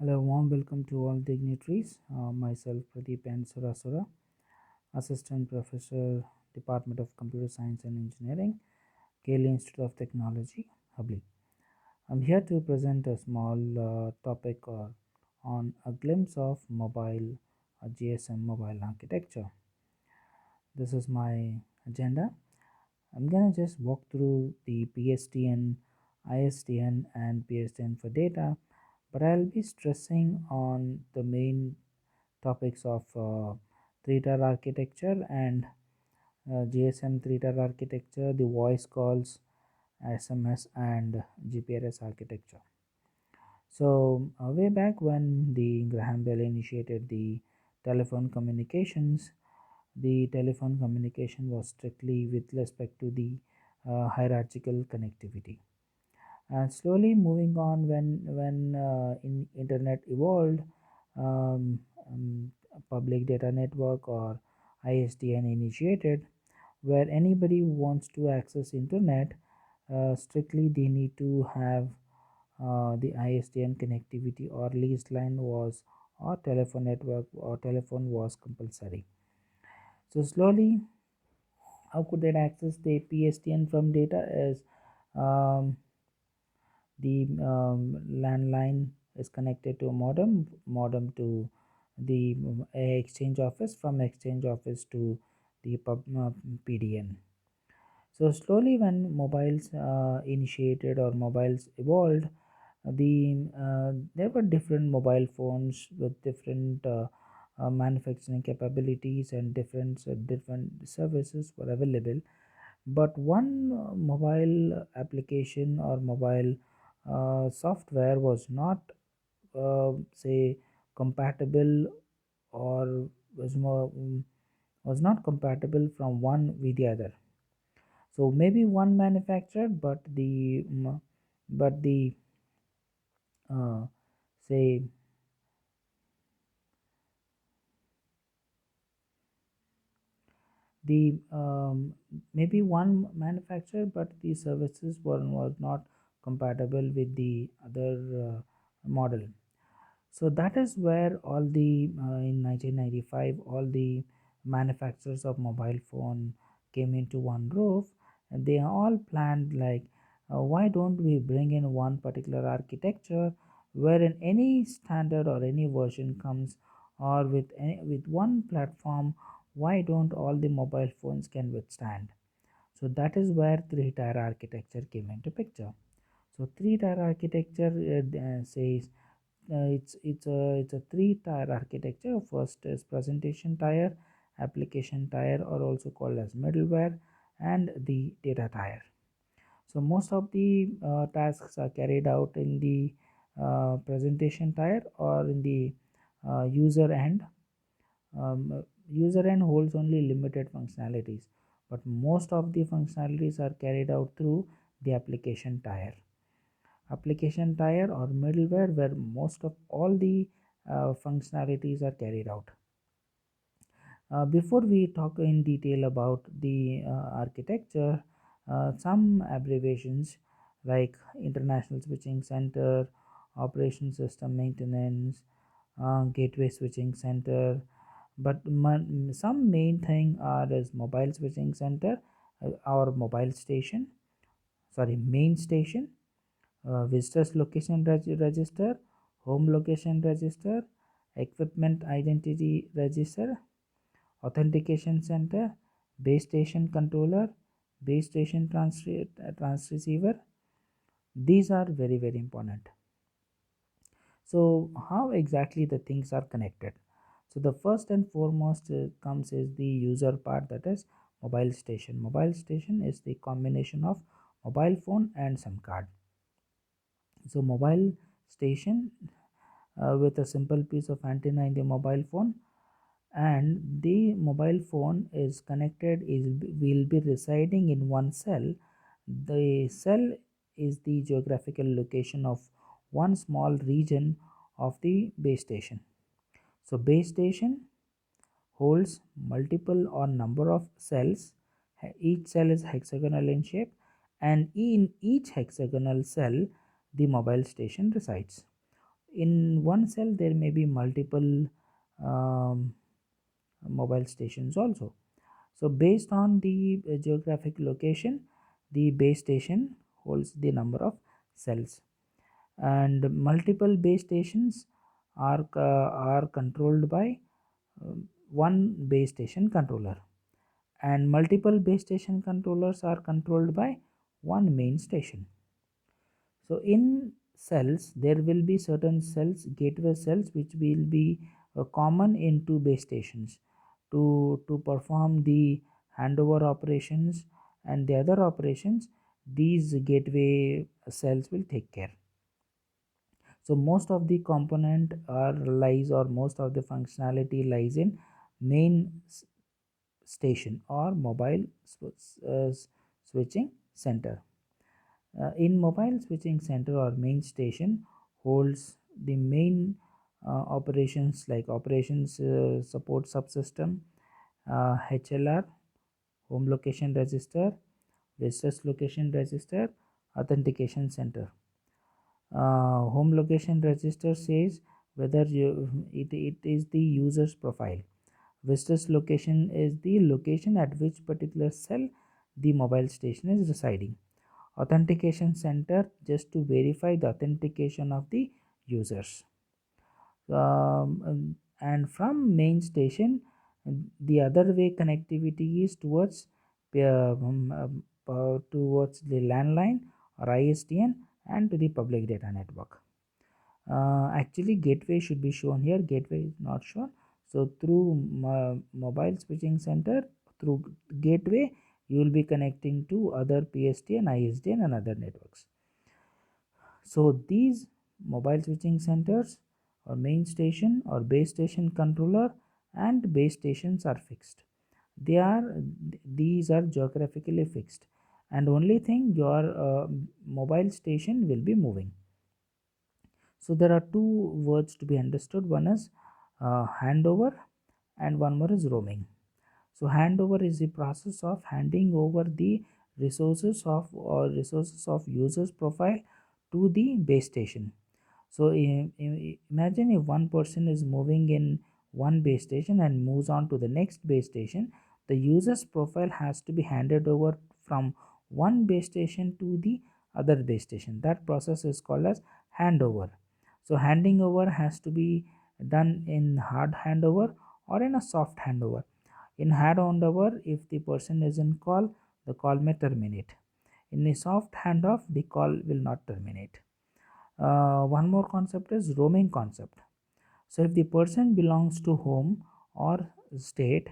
Hello, warm welcome to all dignitaries. Myself, Pradeep N. Surasura, Assistant Professor, Department of Computer Science and Engineering, Kale Institute of Technology, Hubli. I'm here to present a small topic on a glimpse of mobile GSM mobile architecture. This is my agenda. I'm gonna just walk through the PSTN, ISDN, and PSTN for data, but I'll be stressing on the main topics of 3-tier architecture and GSM 3-tier architecture, the voice calls, SMS, and GPRS architecture. So, way back when the Graham Bell initiated the telephone communications, the telephone communication was strictly with respect to the hierarchical connectivity. And slowly moving on, when internet evolved, um, public data network or ISDN initiated, where anybody who wants to access internet, strictly they need to have the ISDN connectivity, or leased line was, or telephone network or telephone was compulsory. So slowly, how could they access the PSTN from data is, um, the landline is connected to a modem to the exchange office, from exchange office to the PDN. So slowly, when mobiles initiated or mobiles evolved, there were different mobile phones with different manufacturing capabilities, and different services were available. But one mobile application or mobile software was not, say, compatible, or was more was not compatible from one with the other. So maybe one manufacturer, but the uh, say the maybe one manufacturer, but the services was not compatible with the other model. So that is where all the in 1995 all the manufacturers of mobile phone came into one roof, and they all planned like, why don't we bring in one particular architecture wherein any standard or any version comes, or with one platform, why don't all the mobile phones can withstand. So that is where three-tier architecture came into picture. So three-tier architecture says, it's a three-tier architecture. First is presentation tier, application tier, or also called as middleware, and the data tier. So most of the tasks are carried out in the presentation tier, or in the user end. User end holds only limited functionalities, but most of the functionalities are carried out through the application tier or middleware, where most of all the functionalities are carried out. Before we talk in detail about the architecture, some abbreviations like International Switching Center, Operation System Maintenance, Gateway Switching Center, but some main thing are is Mobile Switching Center, or mobile station, sorry, main station, visitors location register, home location register, equipment identity register, authentication center, base station controller, base station transceiver. These are very very important. So how exactly the things are connected? So the first and foremost comes is the user part, that is mobile station. Mobile station is the combination of mobile phone and SIM card. So mobile station, with a simple piece of antenna in the mobile phone, and the mobile phone is connected, is will be residing in one cell. The cell is the geographical location of one small region of the base station. So base station holds multiple or number of cells. Each cell is hexagonal in shape, and in each hexagonal cell the mobile station resides. In one cell there may be multiple um, mobile stations also. So based on the geographic location, the base station holds the number of cells, and multiple base stations are controlled by one base station controller, and multiple base station controllers are controlled by one main station. So in cells there will be certain cells, gateway cells, which will be common in two base stations to perform the handover operations and the other operations. These gateway cells will take care. So most of the component are lies, or most of the functionality lies in main station or mobile switching center. In mobile switching center or main station holds the main operations like operations support subsystem, HLR, home location register, visitors location register, authentication center. Home location register says whether it is the user's profile. Visitors location is the location at which particular cell the mobile station is residing. Authentication center just to verify the authentication of the users. And from main station, the other way connectivity is towards the landline or ISDN and to the public data network. Actually gateway should be shown here, gateway is not shown. So through mobile switching center, through gateway you will be connecting to other PSTN, ISDN and other networks. So these mobile switching centers or main station or base station controller and base stations are fixed. These are geographically fixed, and only thing your mobile station will be moving. So there are two words to be understood. One is handover and one more is roaming. So handover is the process of handing over the resources of users profile to the base station. So imagine if one person is moving in one base station and moves on to the next base station, the user's profile has to be handed over from one base station to the other base station. That process is called as handover. So handing over has to be done in hard handover or in a soft handover. In hard handover, if the person is in call, the call may terminate. In a soft handoff, the call will not terminate. One more concept is roaming concept. So if the person belongs to home or state,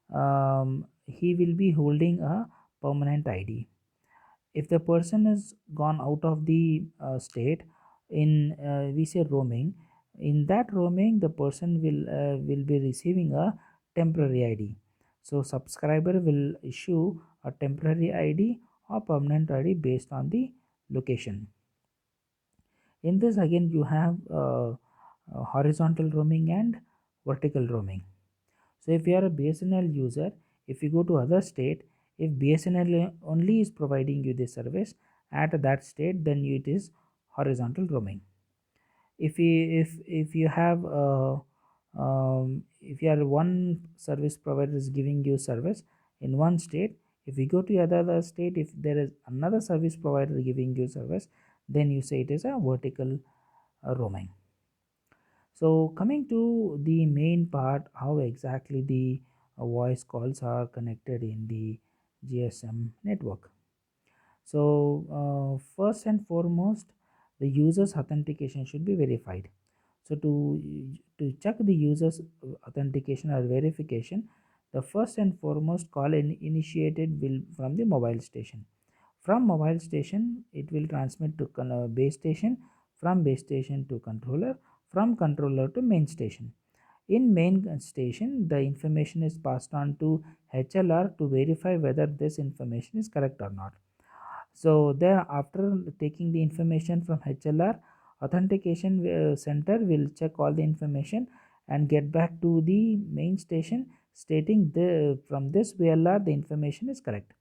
he will be holding a permanent ID. If the person is gone out of the state, in we say roaming, in that roaming the person will be receiving a temporary ID. So subscriber will issue a temporary ID or permanent ID based on the location. In this again you have horizontal roaming and vertical roaming. So if you are a BSNL user, if you go to other state, if BSNL only is providing you the service at that state, then it is horizontal roaming. If you have if you are one service provider is giving you service in one state, if you go to other state, if there is another service provider giving you service, then you say it is a vertical roaming. So coming to the main part, how exactly the voice calls are connected in the GSM network. So first and foremost, the user's authentication should be verified. So to check the user's authentication or verification, the first and foremost call initiated will from the mobile station. From mobile station, it will transmit to base station, from base station to controller, from controller to main station. In main station, the information is passed on to HLR to verify whether this information is correct or not. So there, after taking the information from HLR, authentication center will check all the information and get back to the main station stating from this VLR the information is correct.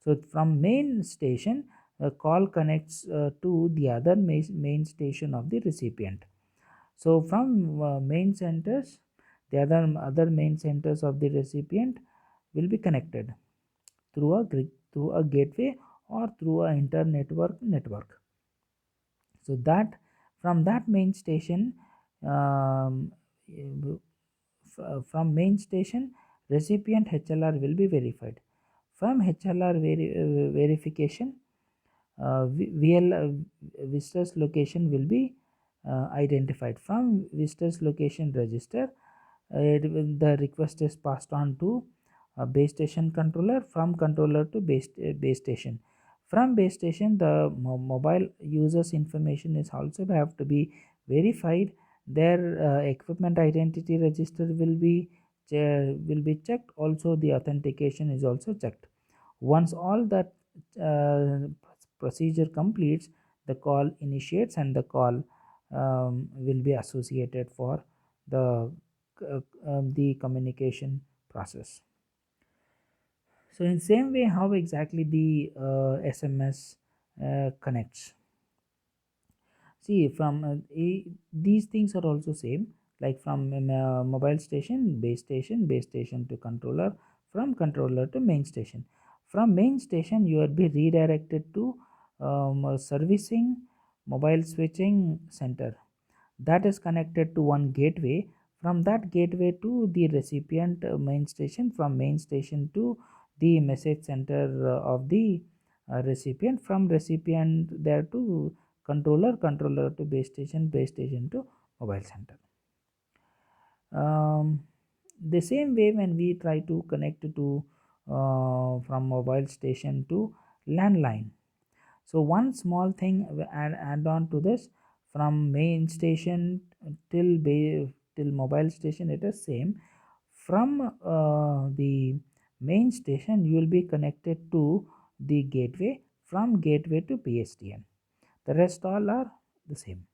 So from main station, a call connects to the other main station of the recipient. So from main centers, the other main centers of the recipient will be connected through through a gateway or through a network. So that from that main station, um, from main station, recipient HLR will be verified. From HLR verification, visitor's location will be identified. From visitor's location register, the request is passed on to base station controller, from controller to base station. From base station, the mobile users information is also have to be verified. Their equipment identity register will be checked. Also the authentication is also checked. Once all that uh, procedure completes, the call initiates and the call will be associated for the the communication process. So in same way, how exactly the SMS connects? See, from these things are also same, like from mobile station, base station to controller, from controller to main station. From main station, you will be redirected to servicing mobile switching center that is connected to one gateway. From that gateway to the recipient main station, from main station to the message center of the recipient, from recipient there to controller to base station to mobile center. The same way, when we try to connect to from mobile station to landline, so one small thing add on to this, from main station till mobile station it is same. From the main station you will be connected to the gateway, from gateway to PSTN. The rest all are the same.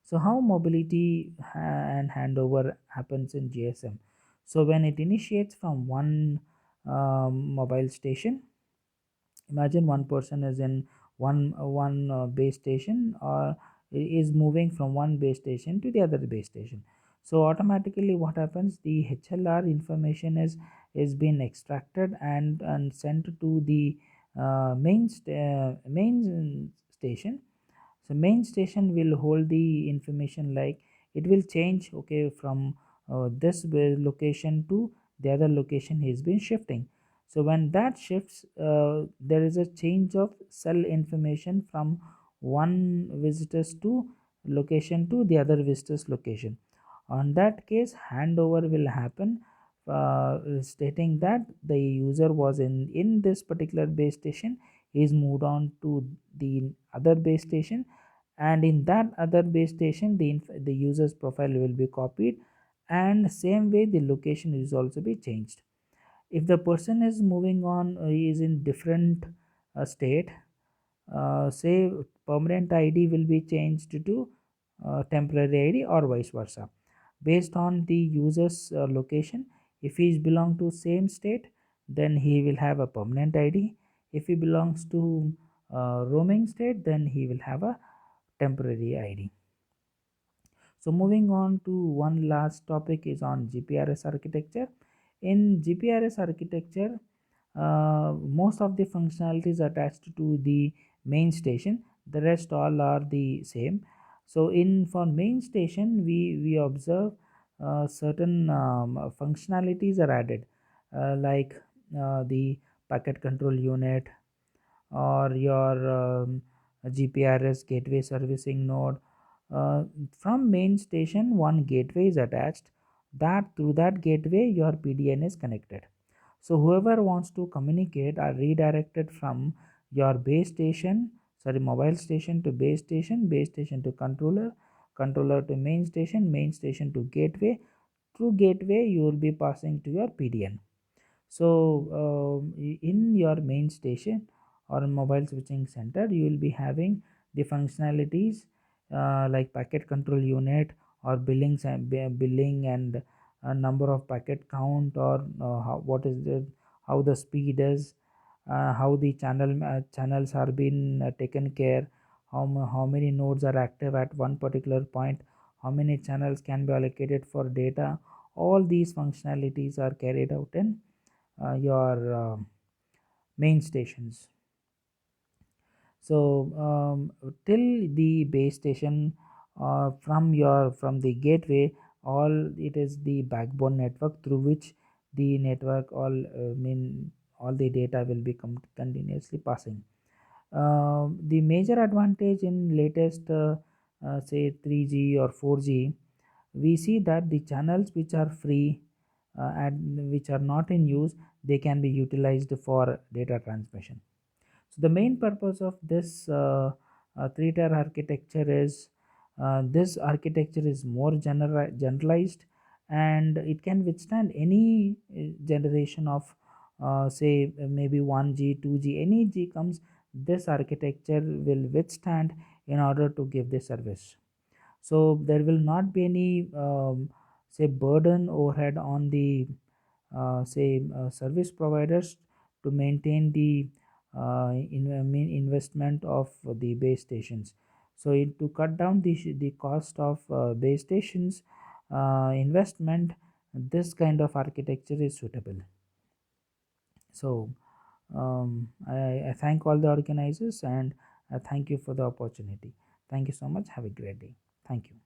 So how mobility and handover happens in GSM? So when it initiates from one mobile station, imagine one person is in one base station, or is moving from one base station to the other base station. So automatically what happens, the HLR information is being extracted and sent to the main station. So main station will hold the information, like it will change, okay, from this location to the other location he's been shifting. So when that shifts, there is a change of cell information from one visitor's to location to the other visitor's location. On that case, handover will happen, stating that the user was in this particular base station, is moved on to the other base station, and in that other base station the user's profile will be copied, and same way the location is also be changed. If the person is moving on, is in different state, say permanent ID will be changed to temporary ID, or vice versa, based on the user's location. If he belong to same state, then he will have a permanent ID. If he belongs to roaming state, then he will have a temporary ID. So moving on to one last topic is on GPRS architecture. In GPRS architecture, most of the functionalities attached to the main station, the rest all are the same. So in for main station, we observe certain functionalities are added, like the packet control unit, or your GPRS gateway servicing node. uh, from main station, one gateway is attached, that through that gateway your PDN is connected. So whoever wants to communicate are redirected from your base station, sorry, mobile station to base station to controller, controller to main station to gateway. Through gateway you will be passing to your PDN. So in your main station or mobile switching center, you will be having the functionalities like packet control unit, or billing and number of packet count, or what is the how the speed is, how the channels are being taken care, how many nodes are active at one particular point, how many channels can be allocated for data. All these functionalities are carried out in your main stations. So till the base station, from the gateway, all it is the backbone network through which the network all the data will be continuously passing. The major advantage in latest say 3G or 4G, we see that the channels which are free and which are not in use, they can be utilized for data transmission. So the main purpose of this three-tier architecture is this architecture is more generalized, and it can withstand any generation of say maybe 1G, 2G, any G comes, this architecture will withstand in order to give the service. So there will not be any say burden overhead on the say service providers to maintain the investment of the base stations. So to cut down the cost of base stations investment, this kind of architecture is suitable. So I thank all the organizers, and I thank you for the opportunity. Thank you so much. Have a great day. Thank you.